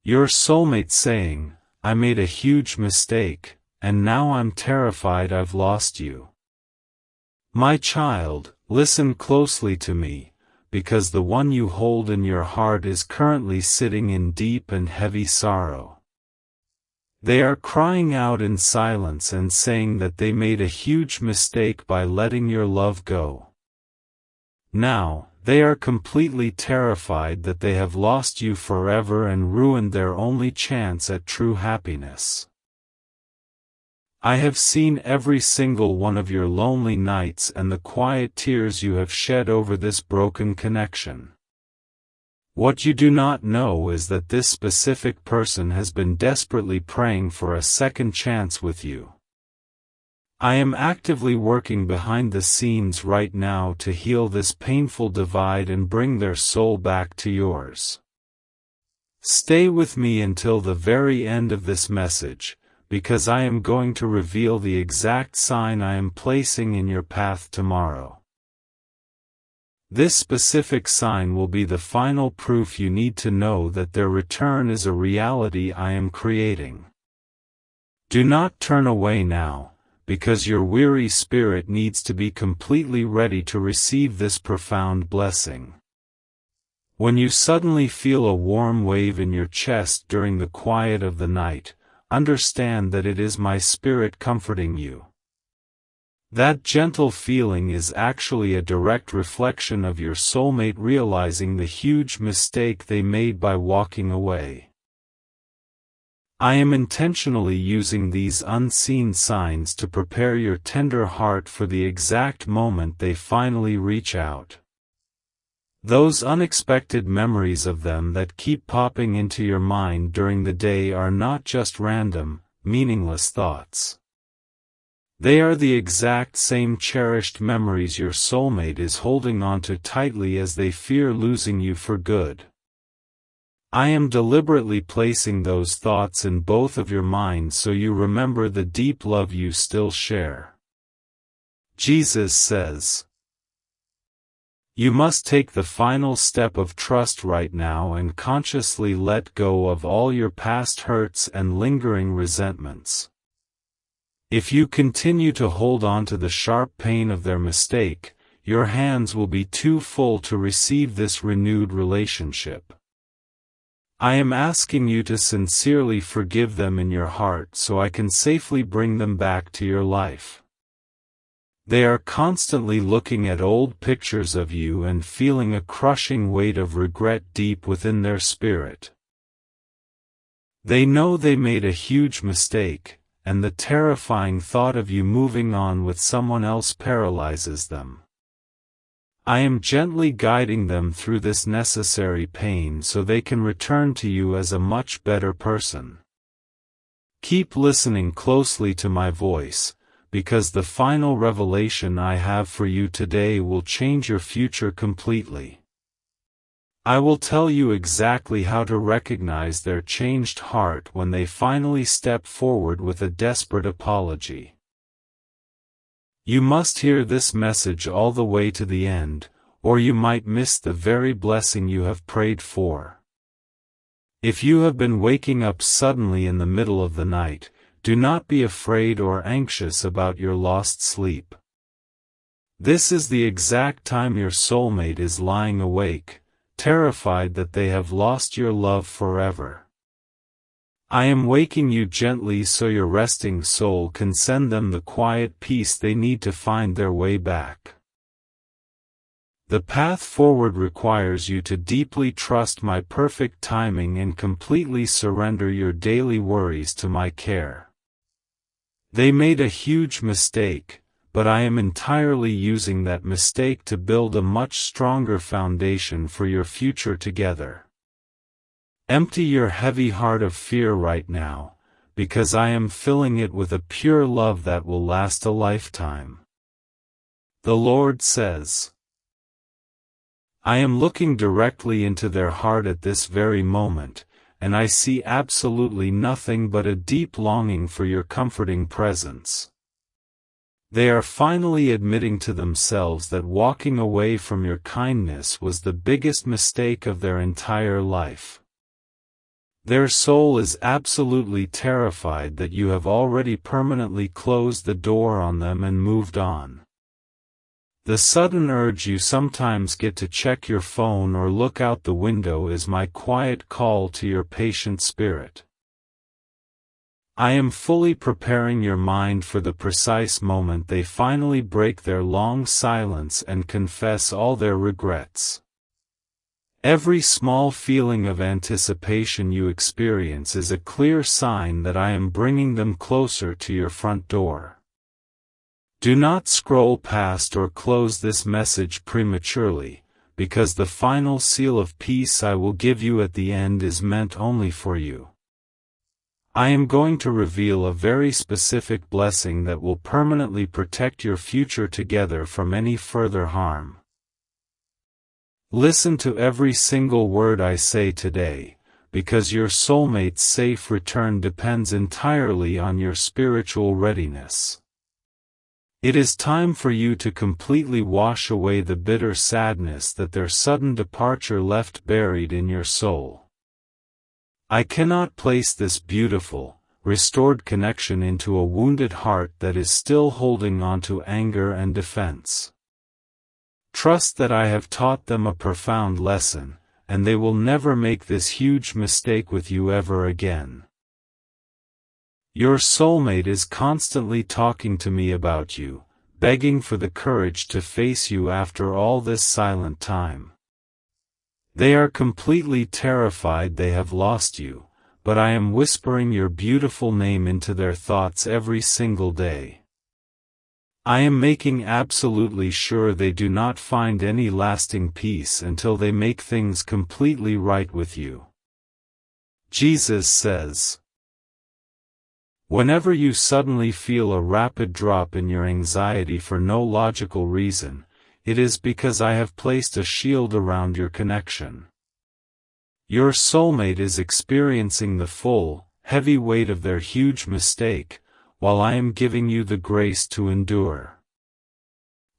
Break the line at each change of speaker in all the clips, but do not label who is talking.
Your soulmate saying, "I made a huge mistake, and now I'm terrified I've lost you." My child, listen closely to me, because the one you hold in your heart is currently sitting in deep and heavy sorrow. They are crying out in silence and saying that they made a huge mistake by letting your love go. Now, they are completely terrified that they have lost you forever and ruined their only chance at true happiness. I have seen every single one of your lonely nights and the quiet tears you have shed over this broken connection. What you do not know is that this specific person has been desperately praying for a second chance with you. I am actively working behind the scenes right now to heal this painful divide and bring their soul back to yours. Stay with me until the very end of this message, because I am going to reveal the exact sign I am placing in your path tomorrow. This specific sign will be the final proof you need to know that their return is a reality I am creating. Do not turn away now, because your weary spirit needs to be completely ready to receive this profound blessing. When you suddenly feel a warm wave in your chest during the quiet of the night, understand that it is my spirit comforting you. That gentle feeling is actually a direct reflection of your soulmate realizing the huge mistake they made by walking away. I am intentionally using these unseen signs to prepare your tender heart for the exact moment they finally reach out. Those unexpected memories of them that keep popping into your mind during the day are not just random, meaningless thoughts. They are the exact same cherished memories your soulmate is holding onto tightly as they fear losing you for good. I am deliberately placing those thoughts in both of your minds so you remember the deep love you still share. Jesus says, "You must take the final step of trust right now and consciously let go of all your past hurts and lingering resentments. If you continue to hold on to the sharp pain of their mistake, your hands will be too full to receive this renewed relationship. I am asking you to sincerely forgive them in your heart so I can safely bring them back to your life. They are constantly looking at old pictures of you and feeling a crushing weight of regret deep within their spirit. They know they made a huge mistake, and the terrifying thought of you moving on with someone else paralyzes them. I am gently guiding them through this necessary pain so they can return to you as a much better person. Keep listening closely to my voice, because the final revelation I have for you today will change your future completely. I will tell you exactly how to recognize their changed heart when they finally step forward with a desperate apology. You must hear this message all the way to the end, or you might miss the very blessing you have prayed for. If you have been waking up suddenly in the middle of the night, do not be afraid or anxious about your lost sleep. This is the exact time your soulmate is lying awake, terrified that they have lost your love forever. I am waking you gently so your resting soul can send them the quiet peace they need to find their way back. The path forward requires you to deeply trust my perfect timing and completely surrender your daily worries to my care. They made a huge mistake, but I am entirely using that mistake to build a much stronger foundation for your future together. Empty your heavy heart of fear right now, because I am filling it with a pure love that will last a lifetime. The Lord says, I am looking directly into their heart at this very moment, and I see absolutely nothing but a deep longing for your comforting presence. They are finally admitting to themselves that walking away from your kindness was the biggest mistake of their entire life. Their soul is absolutely terrified that you have already permanently closed the door on them and moved on. The sudden urge you sometimes get to check your phone or look out the window is my quiet call to your patient spirit. I am fully preparing your mind for the precise moment they finally break their long silence and confess all their regrets. Every small feeling of anticipation you experience is a clear sign that I am bringing them closer to your front door. Do not scroll past or close this message prematurely, because the final seal of peace I will give you at the end is meant only for you. I am going to reveal a very specific blessing that will permanently protect your future together from any further harm. Listen to every single word I say today, because your soulmate's safe return depends entirely on your spiritual readiness. It is time for you to completely wash away the bitter sadness that their sudden departure left buried in your soul. I cannot place this beautiful, restored connection into a wounded heart that is still holding on to anger and defense. Trust that I have taught them a profound lesson, and they will never make this huge mistake with you ever again. Your soulmate is constantly talking to me about you, begging for the courage to face you after all this silent time. They are completely terrified they have lost you, but I am whispering your beautiful name into their thoughts every single day. I am making absolutely sure they do not find any lasting peace until they make things completely right with you. Jesus says, whenever you suddenly feel a rapid drop in your anxiety for no logical reason, it is because I have placed a shield around your connection. Your soulmate is experiencing the full, heavy weight of their huge mistake, while I am giving you the grace to endure.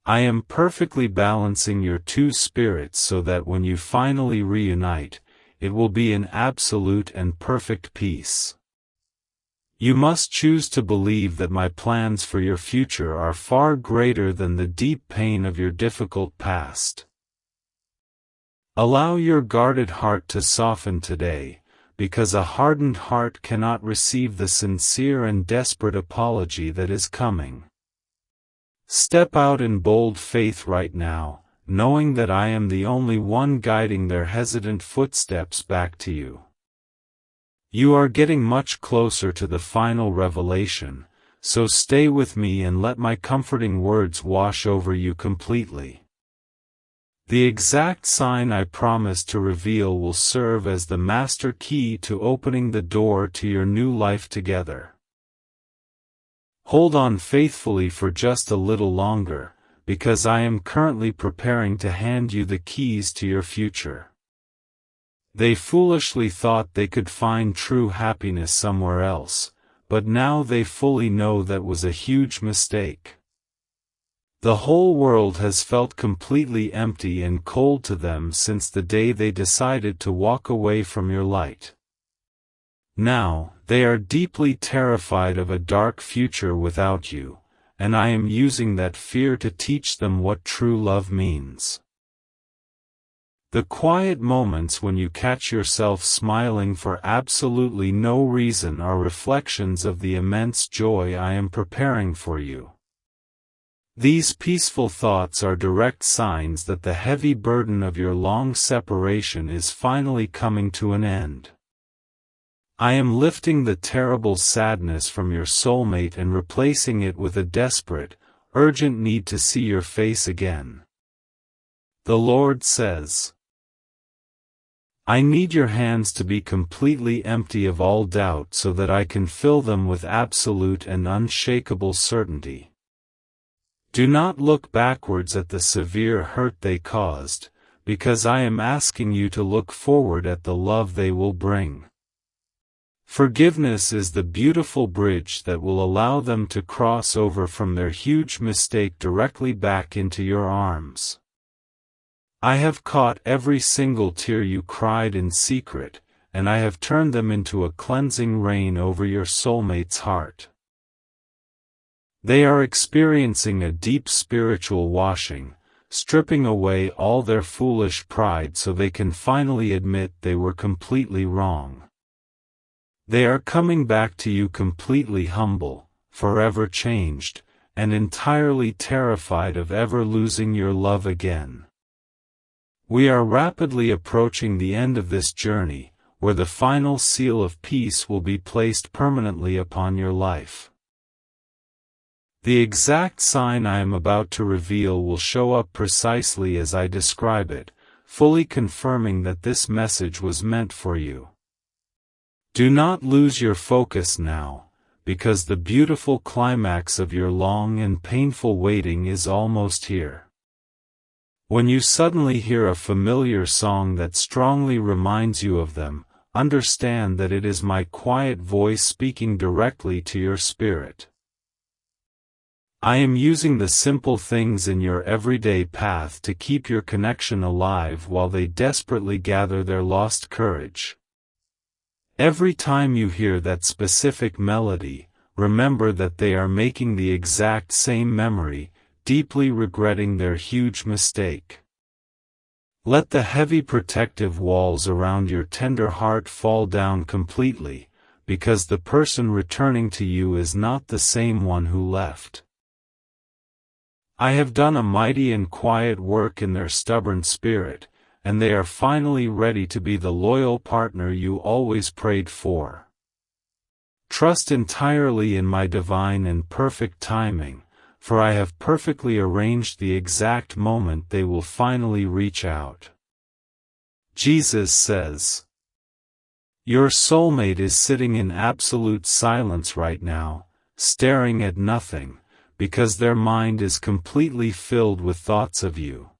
I am perfectly balancing your two spirits so that when you finally reunite, it will be an absolute and perfect peace. You must choose to believe that my plans for your future are far greater than the deep pain of your difficult past. Allow your guarded heart to soften today, because a hardened heart cannot receive the sincere and desperate apology that is coming. Step out in bold faith right now, knowing that I am the only one guiding their hesitant footsteps back to you. You are getting much closer to the final revelation, so stay with me and let my comforting words wash over you completely. The exact sign I promise to reveal will serve as the master key to opening the door to your new life together. Hold on faithfully for just a little longer, because I am currently preparing to hand you the keys to your future. They foolishly thought they could find true happiness somewhere else, but now they fully know that was a huge mistake. The whole world has felt completely empty and cold to them since the day they decided to walk away from your light. Now, they are deeply terrified of a dark future without you, and I am using that fear to teach them what true love means. The quiet moments when you catch yourself smiling for absolutely no reason are reflections of the immense joy I am preparing for you. These peaceful thoughts are direct signs that the heavy burden of your long separation is finally coming to an end. I am lifting the terrible sadness from your soulmate and replacing it with a desperate, urgent need to see your face again. The Lord says, I need your hands to be completely empty of all doubt so that I can fill them with absolute and unshakable certainty. Do not look backwards at the severe hurt they caused, because I am asking you to look forward at the love they will bring. Forgiveness is the beautiful bridge that will allow them to cross over from their huge mistake directly back into your arms. I have caught every single tear you cried in secret, and I have turned them into a cleansing rain over your soulmate's heart. They are experiencing a deep spiritual washing, stripping away all their foolish pride so they can finally admit they were completely wrong. They are coming back to you completely humble, forever changed, and entirely terrified of ever losing your love again. We are rapidly approaching the end of this journey, where the final seal of peace will be placed permanently upon your life. The exact sign I am about to reveal will show up precisely as I describe it, fully confirming that this message was meant for you. Do not lose your focus now, because the beautiful climax of your long and painful waiting is almost here. When you suddenly hear a familiar song that strongly reminds you of them, understand that it is my quiet voice speaking directly to your spirit. I am using the simple things in your everyday path to keep your connection alive while they desperately gather their lost courage. Every time you hear that specific melody, remember that they are making the exact same memory, deeply regretting their huge mistake. Let the heavy protective walls around your tender heart fall down completely, because the person returning to you is not the same one who left. I have done a mighty and quiet work in their stubborn spirit, and they are finally ready to be the loyal partner you always prayed for. Trust entirely in my divine and perfect timing, for I have perfectly arranged the exact moment they will finally reach out. Jesus says, "Your soulmate is sitting in absolute silence right now, staring at nothing, because their mind is completely filled with thoughts of you.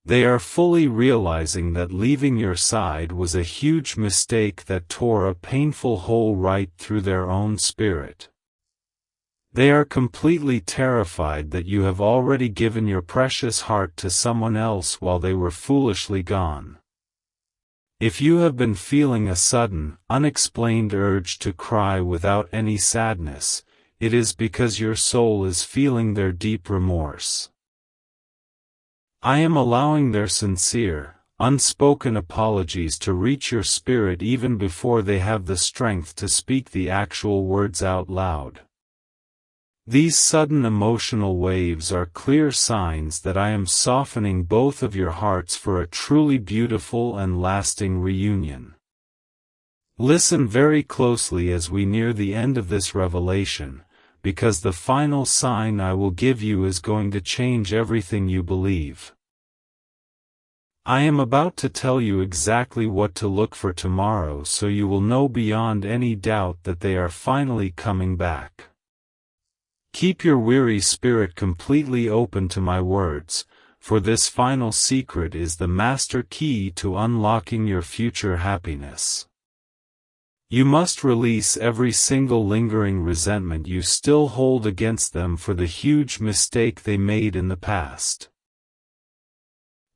They are fully realizing that leaving your side was a huge mistake that tore a painful hole right through their own spirit. They are completely terrified that you have already given your precious heart to someone else while they were foolishly gone. If you have been feeling a sudden, unexplained urge to cry without any sadness, it is because your soul is feeling their deep remorse. I am allowing their sincere, unspoken apologies to reach your spirit even before they have the strength to speak the actual words out loud. These sudden emotional waves are clear signs that I am softening both of your hearts for a truly beautiful and lasting reunion. Listen very closely as we near the end of this revelation, because the final sign I will give you is going to change everything you believe. I am about to tell you exactly what to look for tomorrow so you will know beyond any doubt that they are finally coming back. Keep your weary spirit completely open to my words, for this final secret is the master key to unlocking your future happiness. You must release every single lingering resentment you still hold against them for the huge mistake they made in the past.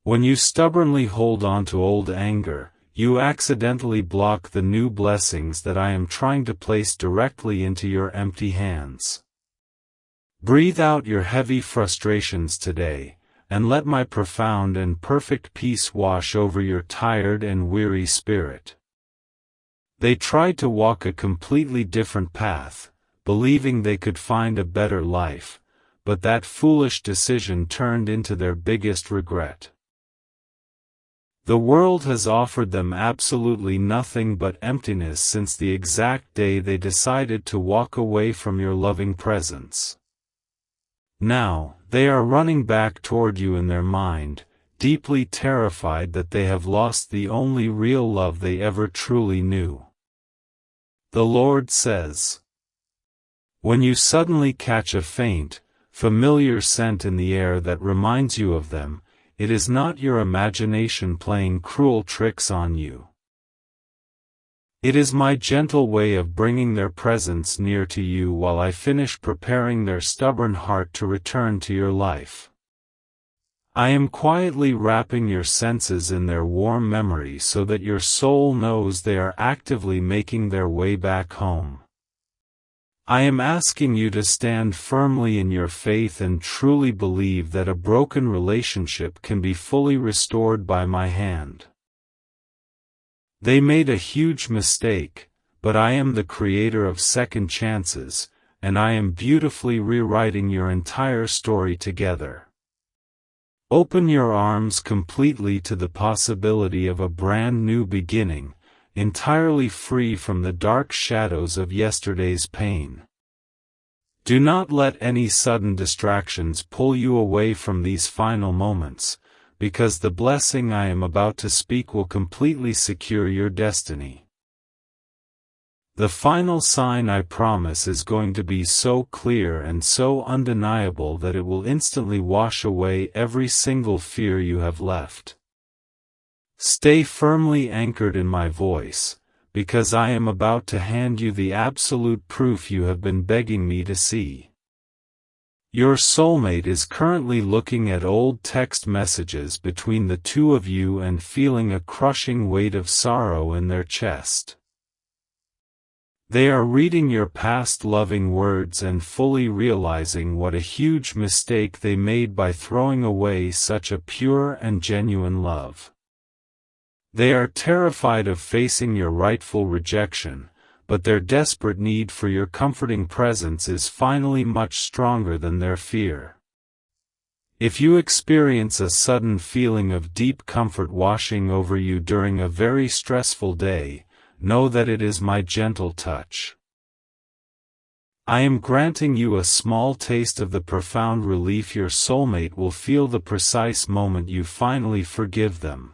When you stubbornly hold on to old anger, you accidentally block the new blessings that I am trying to place directly into your empty hands. Breathe out your heavy frustrations today, and let my profound and perfect peace wash over your tired and weary spirit. They tried to walk a completely different path, believing they could find a better life, but that foolish decision turned into their biggest regret. The world has offered them absolutely nothing but emptiness since the exact day they decided to walk away from your loving presence. Now, they are running back toward you in their mind, deeply terrified that they have lost the only real love they ever truly knew. The Lord says, when you suddenly catch a faint, familiar scent in the air that reminds you of them, it is not your imagination playing cruel tricks on you. It is my gentle way of bringing their presence near to you while I finish preparing their stubborn heart to return to your life. I am quietly wrapping your senses in their warm memory so that your soul knows they are actively making their way back home. I am asking you to stand firmly in your faith and truly believe that a broken relationship can be fully restored by my hand. They made a huge mistake, but I am the creator of second chances, and I am beautifully rewriting your entire story together. Open your arms completely to the possibility of a brand new beginning, entirely free from the dark shadows of yesterday's pain. Do not let any sudden distractions pull you away from these final moments, because the blessing I am about to speak will completely secure your destiny. The final sign I promise is going to be so clear and so undeniable that it will instantly wash away every single fear you have left. Stay firmly anchored in my voice, because I am about to hand you the absolute proof you have been begging me to see. Your soulmate is currently looking at old text messages between the two of you and feeling a crushing weight of sorrow in their chest. They are reading your past loving words and fully realizing what a huge mistake they made by throwing away such a pure and genuine love. They are terrified of facing your rightful rejection, but their desperate need for your comforting presence is finally much stronger than their fear. If you experience a sudden feeling of deep comfort washing over you during a very stressful day, know that it is my gentle touch. I am granting you a small taste of the profound relief your soulmate will feel the precise moment you finally forgive them.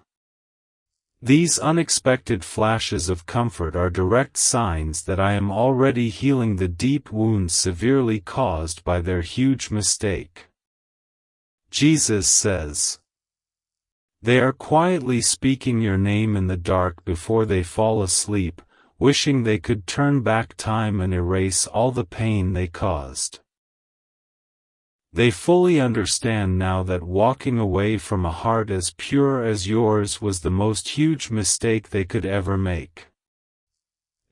These unexpected flashes of comfort are direct signs that I am already healing the deep wounds severely caused by their huge mistake. Jesus says, "They are quietly speaking your name in the dark before they fall asleep, wishing they could turn back time and erase all the pain they caused." They fully understand now that walking away from a heart as pure as yours was the most huge mistake they could ever make.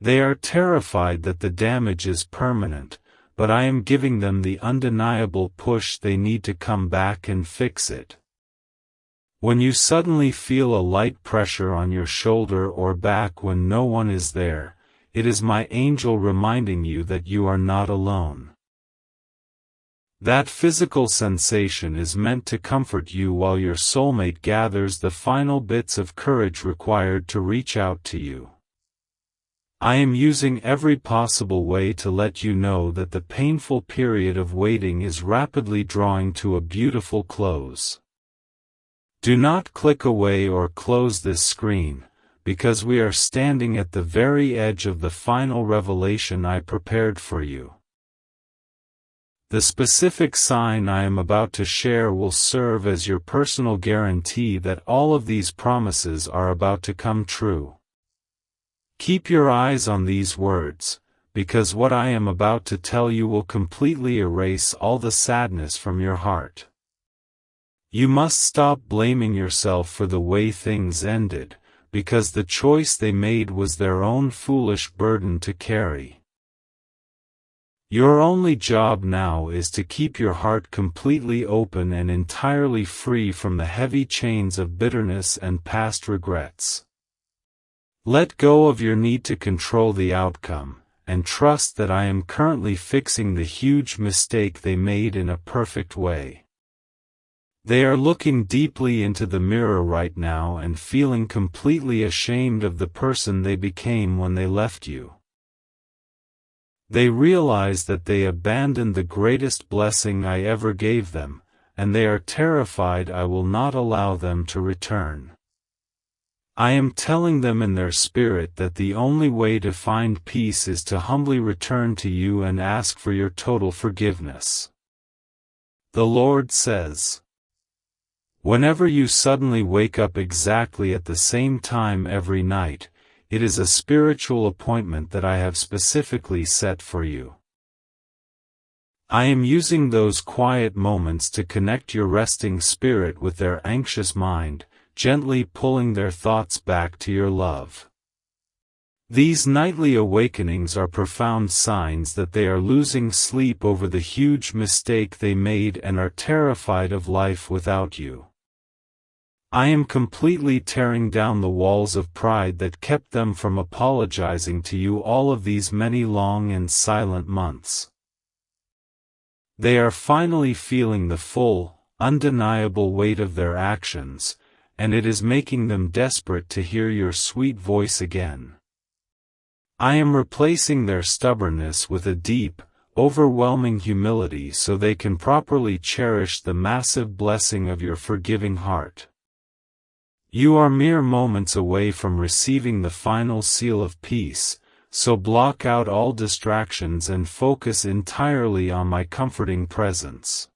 They are terrified that the damage is permanent, but I am giving them the undeniable push they need to come back and fix it. When you suddenly feel a light pressure on your shoulder or back when no one is there, it is my angel reminding you that you are not alone. That physical sensation is meant to comfort you while your soulmate gathers the final bits of courage required to reach out to you. I am using every possible way to let you know that the painful period of waiting is rapidly drawing to a beautiful close. Do not click away or close this screen, because we are standing at the very edge of the final revelation I prepared for you. The specific sign I am about to share will serve as your personal guarantee that all of these promises are about to come true. Keep your eyes on these words, because what I am about to tell you will completely erase all the sadness from your heart. You must stop blaming yourself for the way things ended, because the choice they made was their own foolish burden to carry. Your only job now is to keep your heart completely open and entirely free from the heavy chains of bitterness and past regrets. Let go of your need to control the outcome, and trust that I am currently fixing the huge mistake they made in a perfect way. They are looking deeply into the mirror right now and feeling completely ashamed of the person they became when they left you. They realize that they abandoned the greatest blessing I ever gave them, and they are terrified I will not allow them to return. I am telling them in their spirit that the only way to find peace is to humbly return to you and ask for your total forgiveness. The Lord says, "Whenever you suddenly wake up exactly at the same time every night, it is a spiritual appointment that I have specifically set for you. I am using those quiet moments to connect your resting spirit with their anxious mind, gently pulling their thoughts back to your love. These nightly awakenings are profound signs that they are losing sleep over the huge mistake they made and are terrified of life without you. I am completely tearing down the walls of pride that kept them from apologizing to you all of these many long and silent months. They are finally feeling the full, undeniable weight of their actions, and it is making them desperate to hear your sweet voice again. I am replacing their stubbornness with a deep, overwhelming humility so they can properly cherish the massive blessing of your forgiving heart. You are mere moments away from receiving the final seal of peace, so block out all distractions and focus entirely on my comforting presence.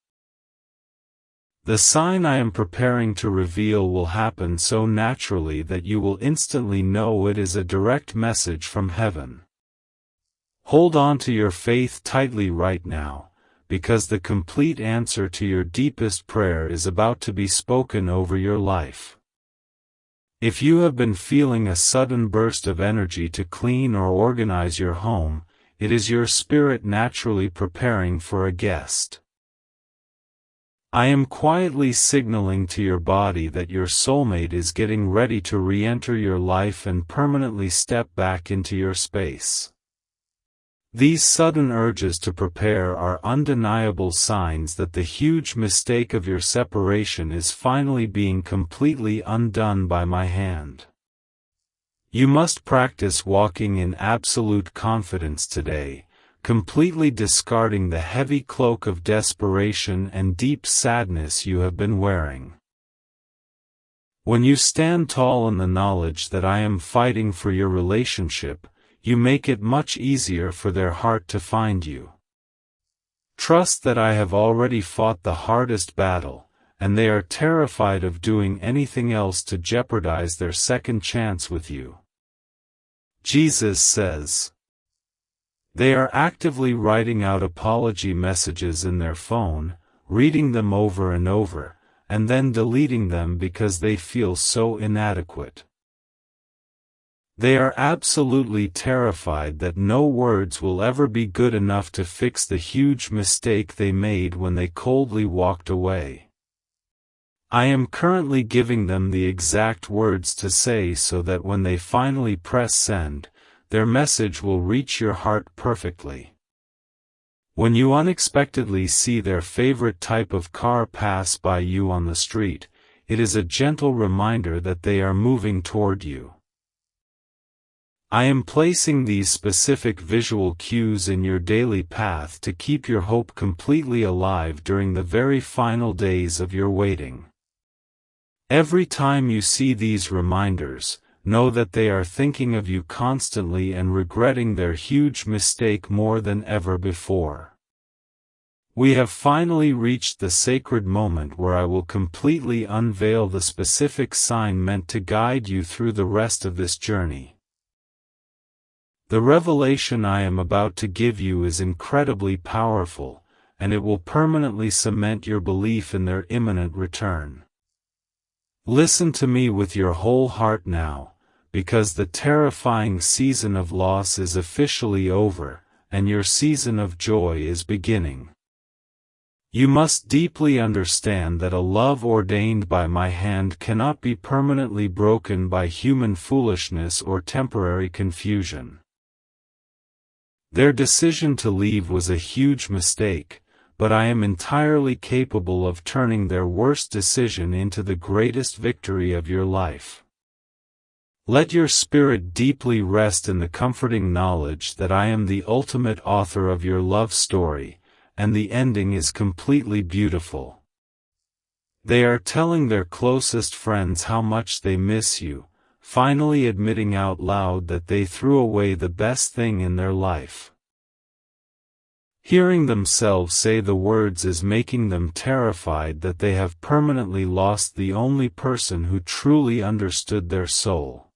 The sign I am preparing to reveal will happen so naturally that you will instantly know it is a direct message from heaven. Hold on to your faith tightly right now, because the complete answer to your deepest prayer is about to be spoken over your life. If you have been feeling a sudden burst of energy to clean or organize your home, it is your spirit naturally preparing for a guest. I am quietly signaling to your body that your soulmate is getting ready to re-enter your life and permanently step back into your space. These sudden urges to prepare are undeniable signs that the huge mistake of your separation is finally being completely undone by my hand. You must practice walking in absolute confidence today, completely discarding the heavy cloak of desperation and deep sadness you have been wearing. When you stand tall in the knowledge that I am fighting for your relationship, you make it much easier for their heart to find you. Trust that I have already fought the hardest battle, and they are terrified of doing anything else to jeopardize their second chance with you. Jesus says, they are actively writing out apology messages in their phone, reading them over and over, and then deleting them because they feel so inadequate. They are absolutely terrified that no words will ever be good enough to fix the huge mistake they made when they coldly walked away. I am currently giving them the exact words to say so that when they finally press send, their message will reach your heart perfectly. When you unexpectedly see their favorite type of car pass by you on the street, it is a gentle reminder that they are moving toward you. I am placing these specific visual cues in your daily path to keep your hope completely alive during the very final days of your waiting. Every time you see these reminders, know that they are thinking of you constantly and regretting their huge mistake more than ever before. We have finally reached the sacred moment where I will completely unveil the specific sign meant to guide you through the rest of this journey. The revelation I am about to give you is incredibly powerful, and it will permanently cement your belief in their imminent return. Listen to me with your whole heart now, because the terrifying season of loss is officially over, and your season of joy is beginning. You must deeply understand that a love ordained by my hand cannot be permanently broken by human foolishness or temporary confusion. Their decision to leave was a huge mistake, but I am entirely capable of turning their worst decision into the greatest victory of your life. Let your spirit deeply rest in the comforting knowledge that I am the ultimate author of your love story, and the ending is completely beautiful. They are telling their closest friends how much they miss you, finally admitting out loud that they threw away the best thing in their life. Hearing themselves say the words is making them terrified that they have permanently lost the only person who truly understood their soul.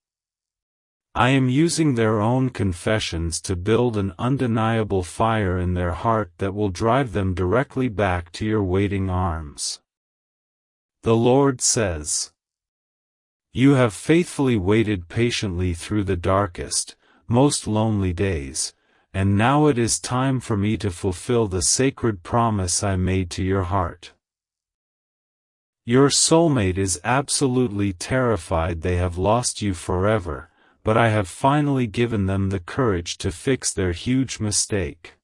I am using their own confessions to build an undeniable fire in their heart that will drive them directly back to your waiting arms. The Lord says, "You have faithfully waited patiently through the darkest, most lonely days, and now it is time for me to fulfill the sacred promise I made to your heart." Your soulmate is absolutely terrified they have lost you forever, but I have finally given them the courage to fix their huge mistake.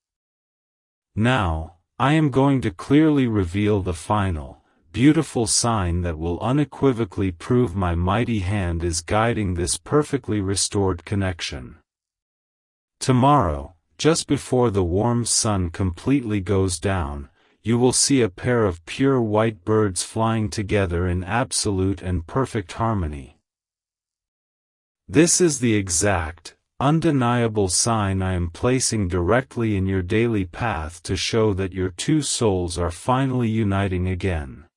Now, I am going to clearly reveal the final, beautiful sign that will unequivocally prove my mighty hand is guiding this perfectly restored connection. Tomorrow, just before the warm sun completely goes down, you will see a pair of pure white birds flying together in absolute and perfect harmony. This is the exact, undeniable sign I am placing directly in your daily path to show that your two souls are finally uniting again.